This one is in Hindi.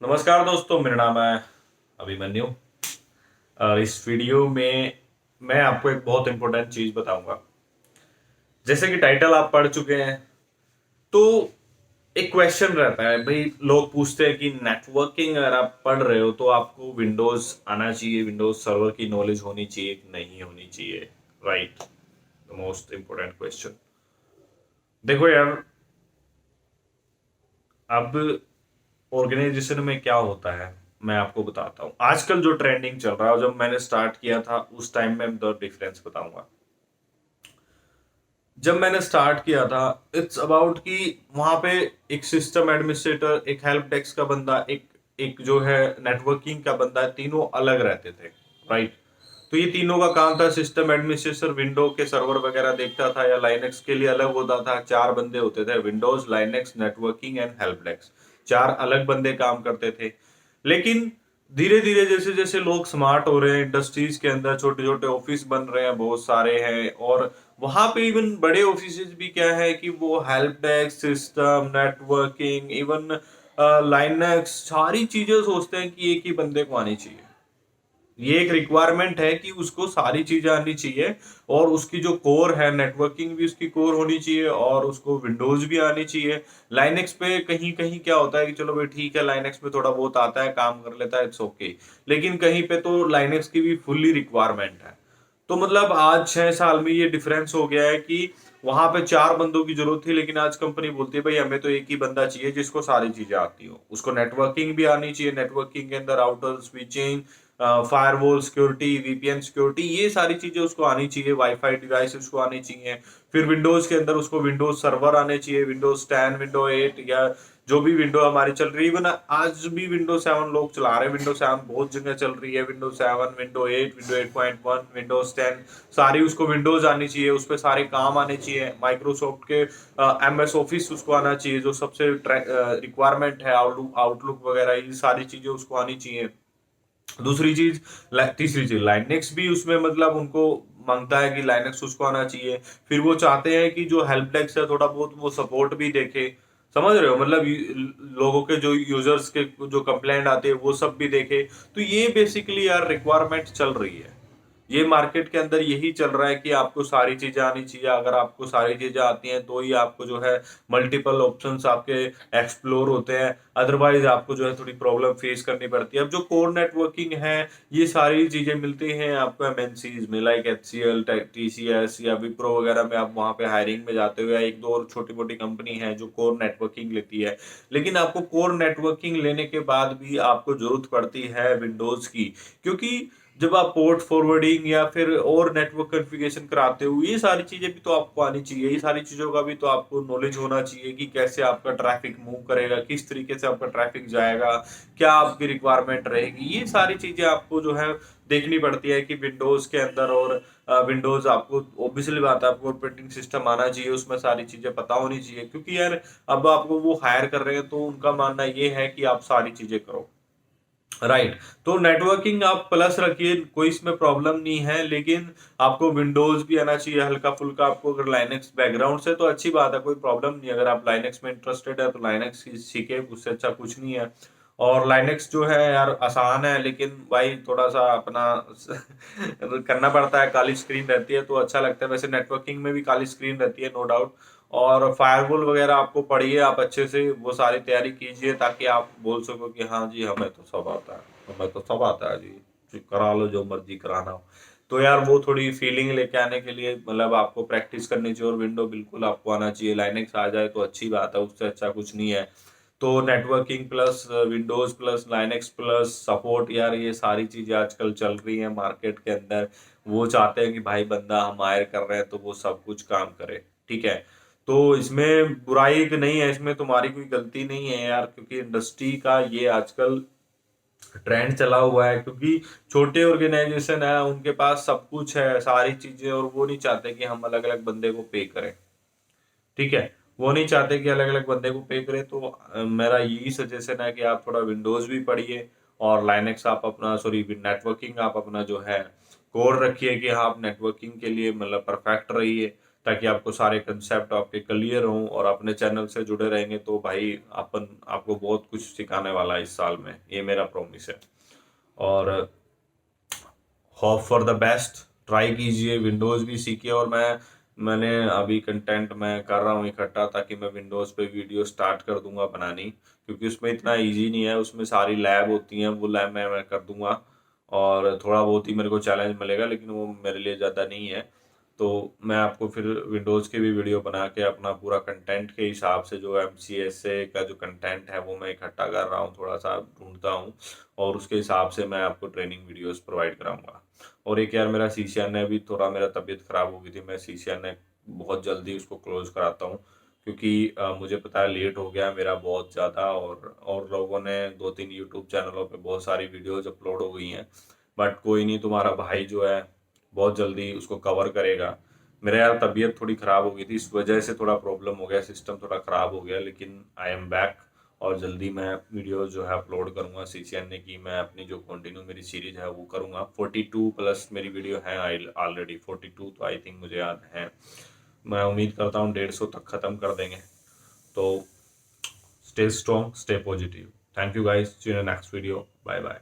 नमस्कार दोस्तों, मेरा नाम है अभिमन्यु और इस वीडियो में मैं आपको एक बहुत इंपॉर्टेंट चीज बताऊंगा। जैसे कि टाइटल आप पढ़ चुके हैं, तो एक क्वेश्चन रहता है भाई। लोग पूछते हैं कि नेटवर्किंग अगर आप पढ़ रहे हो तो आपको विंडोज आना चाहिए, विंडोज सर्वर की नॉलेज होनी चाहिए कि नहीं होनी चाहिए, right? The most important question. देखो यार, अब ऑर्गेनाइजेशन में क्या होता है मैं आपको बताता हूँ। आजकल जो ट्रेंडिंग चल रहा है, और जब मैंने स्टार्ट किया था उस टाइम में द डिफरेंस बताऊंगा। जब मैंने स्टार्ट किया था, इट्स अबाउट कि वहां पे एक सिस्टम एडमिनिस्ट्रेटर, एक हेल्प डेस्क का बंदा, एक एक जो है नेटवर्किंग का बंदा, तीनों अलग रहते थे, राइट? तो ये तीनों का काम था। सिस्टम एडमिनिस्ट्रेटर विंडो के सर्वर वगैरह देखता था, या लाइनेक्स के लिए अलग होता था। चार बंदे होते थे, Windows, Linux, networking and help desk. चार अलग बंदे काम करते थे। लेकिन धीरे धीरे जैसे जैसे लोग स्मार्ट हो रहे हैं, इंडस्ट्रीज के अंदर छोटे छोटे ऑफिस बन रहे हैं, बहुत सारे हैं। और वहां पे इवन बड़े ऑफिस भी क्या है कि वो help desk, system, networking, even Linux, सारी चीजें सोचते हैं कि एक ही बंदे को आनी चाहिए। ये एक रिक्वायरमेंट है कि उसको सारी चीजें आनी चाहिए। और उसकी जो कोर है, नेटवर्किंग भी उसकी कोर होनी चाहिए, और उसको विंडोज भी आनी चाहिए। लाइनेक्स पे कहीं कहीं क्या होता है कि चलो भाई ठीक है, लाइनेक्स पे थोड़ा बहुत आता है, काम कर लेता है, इट्स ओके। लेकिन कहीं पे तो लाइनेक्स की भी फुल्ली रिक्वायरमेंट है। तो मतलब आज 6 साल में ये डिफरेंस हो गया है कि वहां पे चार बंदों की जरूरत थी, लेकिन आज कंपनी बोलती है भाई हमें तो एक ही बंदा चाहिए जिसको सारी चीजें आती हो। उसको नेटवर्किंग भी आनी चाहिए, नेटवर्किंग के अंदर router, switching, firewall security, VPN security, ये सारी चीजें उसको आनी चाहिए। वाईफाई डिवाइस उसको आनी चाहिए। फिर विंडोज के अंदर उसको विंडोज सर्वर आने चाहिए, विंडोज 10, विंडो 8, या जो भी विंडो हमारी चल रही है। इवन आज भी विंडो 7 लोग चला रहे हैं। विंडो 7 बहुत जगह चल रही है। विंडो 7, विंडो 8, विंडो 8.1, विंडोज 10, सारी उसको विंडोज आनी चाहिए, उस पर सारे काम आने चाहिए। माइक्रोसॉफ्ट के एमएस ऑफिस उसको आना चाहिए, जो सबसे रिक्वायरमेंट है। आउटलुक आउटलुक वगैरह, ये सारी चीजें उसको आनी चाहिए। दूसरी चीज, तीसरी चीज, लाइनेक्स भी उसमें मतलब उनको मांगता है कि लाइनेक्स उसको आना चाहिए। फिर वो चाहते हैं कि जो हेल्प डेस्क है थोड़ा बहुत वो सपोर्ट भी देखे। समझ रहे हो? मतलब लोगों के जो यूजर्स के जो कंप्लेंट आते हैं वो सब भी देखे। तो ये बेसिकली यार रिक्वायरमेंट चल रही है। ये मार्केट के अंदर यही चल रहा है कि आपको सारी चीजें आनी चाहिए। अगर आपको सारी चीजें आती हैं तो ही आपको जो है मल्टीपल ऑप्शंस आपके एक्सप्लोर होते हैं। अदरवाइज आपको जो है थोड़ी प्रॉब्लम फेस करनी पड़ती है। अब जो कोर नेटवर्किंग है, ये सारी चीजें मिलती हैं आपको एमएनसीज में, लाइक एचसीएल, टीसीएस या विप्रो वगैरह में। आप वहां पे हायरिंग में जाते हो, या एक दो और छोटी मोटी कंपनी है जो कोर नेटवर्किंग लेती है। लेकिन आपको कोर नेटवर्किंग लेने के बाद भी आपको जरूरत पड़ती है विंडोज की। क्योंकि जब आप पोर्ट फॉरवर्डिंग या फिर और नेटवर्क कॉन्फ़िगरेशन कराते हो, ये सारी चीजें भी तो आपको आनी चाहिए। ये सारी चीजों का भी तो आपको नॉलेज होना चाहिए कि कैसे आपका ट्रैफिक मूव करेगा, किस तरीके से आपका ट्रैफिक जाएगा, क्या आपकी रिक्वायरमेंट रहेगी। ये सारी चीजें आपको जो है देखनी पड़ती है कि विंडोज के अंदर। और विंडोज आपको ऑब्वियसली बात है, आपको ऑपरेटिंग सिस्टम आना चाहिए, उसमें सारी चीजें पता होनी चाहिए। क्योंकि यार अब आपको वो हायर कर रहे हैं तो उनका मानना ये है कि आप सारी चीजें करो, राइट? तो नेटवर्किंग आप प्लस रखिए, कोई इसमें प्रॉब्लम नहीं है। लेकिन आपको विंडोज भी आना चाहिए हल्का फुल्का। आपको अगर लाइनेक्स बैकग्राउंड से तो अच्छी बात है, कोई प्रॉब्लम नहीं। अगर आप लाइनेक्स में इंटरेस्टेड है तो लाइनेक्स सीखे, उससे अच्छा कुछ नहीं है। और लाइनेक्स जो है यार आसान है, लेकिन भाई थोड़ा सा अपना करना पड़ता है। काली स्क्रीन रहती है तो अच्छा लगता है। वैसे नेटवर्किंग में भी काली स्क्रीन रहती है, नो डाउट। और फायरवॉल वगैरह आपको पढ़िए, आप अच्छे से वो सारी तैयारी कीजिए, ताकि आप बोल सको कि हाँ जी हमें तो सब आता है, हमें तो सब आता है जी, जी करा लो जो मर्जी कराना हो। तो यार वो थोड़ी फीलिंग लेके आने के लिए मतलब आपको प्रैक्टिस करनी चाहिए। और विंडो बिल्कुल आपको आना चाहिए। लाइनेक्स आ जाए तो अच्छी बात है, उससे अच्छा कुछ नहीं है। तो networking plus Windows plus Linux plus support, यार ये सारी चीजें आजकल चल रही हैं मार्केट के अंदर। वो चाहते हैं कि भाई बंदा हम हायर कर रहे हैं तो वो सब कुछ काम करे, ठीक है? तो इसमें बुराई की नहीं है, इसमें तुम्हारी कोई गलती नहीं है यार, क्योंकि इंडस्ट्री का ये आजकल ट्रेंड चला हुआ है। क्योंकि छोटे ऑर्गेनाइजेशन है, उनके पास सब कुछ है, सारी चीजें, और वो नहीं चाहते कि हम अलग अलग बंदे को पे करें, ठीक है? वो नहीं चाहते कि अलग अलग बंदे को पे करें। तो मेरा यही सजेशन है कि आप थोड़ा विंडोज भी पढ़िए, और लाइनेक्स आप अपना, सॉरी, नेटवर्किंग आप अपना जो है कोर रखिए कि हाँ आप नेटवर्किंग के लिए मतलब परफेक्ट रहिए। ताकि आपको सारे कंसेप्ट आपके क्लियर हों और अपने चैनल से जुड़े रहेंगे तो भाई अपन आपको बहुत कुछ सिखाने वाला है इस साल में, ये मेरा प्रॉमिस है। और hope for the best, try कीजिए, विंडोज़ भी सीखिए। और मैंने अभी कंटेंट मैं कर रहा हूँ इकट्ठा, ताकि मैं विंडोज़ पे वीडियो स्टार्ट कर दूंगा बनानी, क्योंकि उसमें इतना इजी नहीं है, उसमें सारी लैब होती हैं, वो लैब मैं कर दूंगा। और थोड़ा बहुत ही मेरे को चैलेंज मिलेगा, लेकिन वो मेरे लिए ज़्यादा नहीं है। तो मैं आपको फिर विंडोज़ की भी वीडियो बना के अपना पूरा कंटेंट के हिसाब से, जो MCSA का जो कंटेंट है वो मैं इकट्ठा कर रहा हूँ, थोड़ा सा ढूंढता हूँ, और उसके हिसाब से मैं आपको ट्रेनिंग वीडियोस प्रोवाइड कराऊंगा। और एक यार मेरा CCNA भी थोड़ा, मेरा तबीयत ख़राब हो गई थी, मैं CCNA बहुत जल्दी उसको क्लोज कराता हूँ, क्योंकि मुझे पता है लेट हो गया मेरा बहुत ज़्यादा। और लोगों ने 2-3 यूट्यूब चैनलों पे बहुत सारी वीडियोज़ अपलोड हो गई हैं, बट कोई नहीं, तुम्हारा भाई जो है बहुत जल्दी उसको कवर करेगा। मेरा यार तबीयत थोड़ी ख़राब हो गई थी, इस वजह से थोड़ा प्रॉब्लम हो गया, सिस्टम थोड़ा ख़राब हो गया, लेकिन आई एम बैक। और जल्दी मैं वीडियो जो है अपलोड करूंगा CCNA की। मैं अपनी जो कंटिन्यू मेरी सीरीज है वो करूंगा, 42 प्लस मेरी वीडियो है ऑलरेडी, 42 तो आई थिंक मुझे याद है। मैं उम्मीद करता हूँ 150 तक ख़त्म कर देंगे। तो stay strong, stay positive. Thank you guys, see you in next video, bye bye.